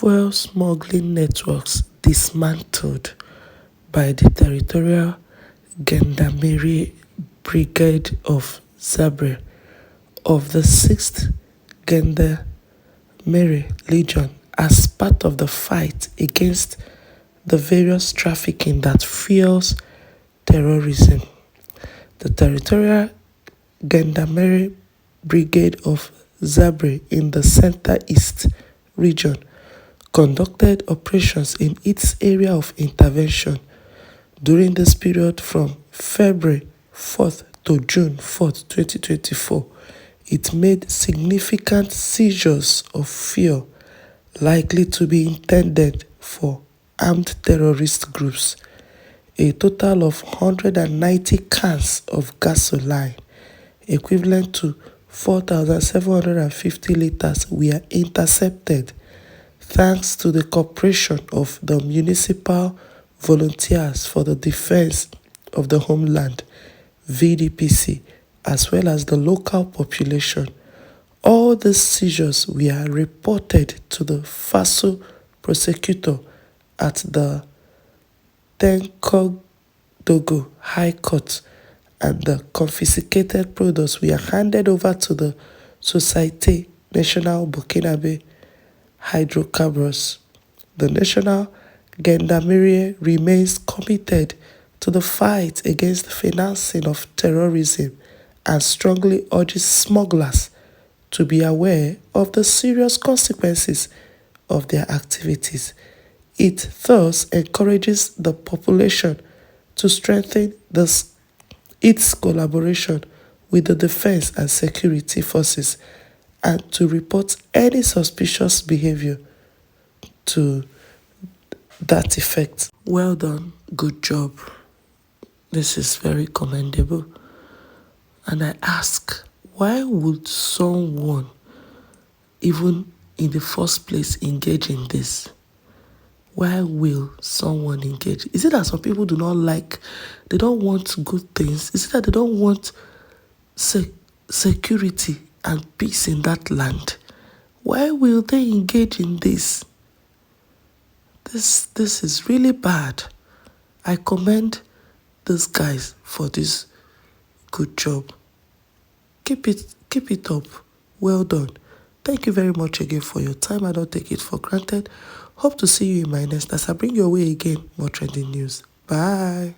fuel smuggling networks dismantled by the Territorial Gendarmerie Brigade of Zabre of the 6th Gendarmerie Legion as part of the fight against the various trafficking that fuels terrorism. The Territorial Gendarmerie Brigade of Zabre in the Center-East region conducted operations in its area of intervention during this period from February 4th to June 4th, 2024. It made significant seizures of fuel likely to be intended for armed terrorist groups. A total of 190 cans of gasoline, equivalent to 4,750 liters, were intercepted thanks to the cooperation of the Municipal Volunteers for the Defense of the Homeland (VDPC), as well as the local population. All these seizures were reported to the Faso prosecutor at the Tenkodogo High Court, and the confiscated products were handed over to the Société Nationale Burkina Hydrocarbures. The National Gendarmerie remains committed to the fight against the financing of terrorism and strongly urges smugglers to be aware of the serious consequences of their activities. It thus encourages the population to strengthen its collaboration with the defense and security forces and to report any suspicious behavior to that effect. Well done, good job. This is very commendable. And I ask, why would someone even in the first place engage in this? Why will someone engage? Is it that some people do not like, they don't want good things? Is it that they don't want security and peace in that land? Why will they engage in this? This is really bad. I commend these guys for this good job. Keep it up. Well done. Thank you very much again for your time. I don't take it for granted. Hope to see you in my next as I bring your way again more trending news. Bye.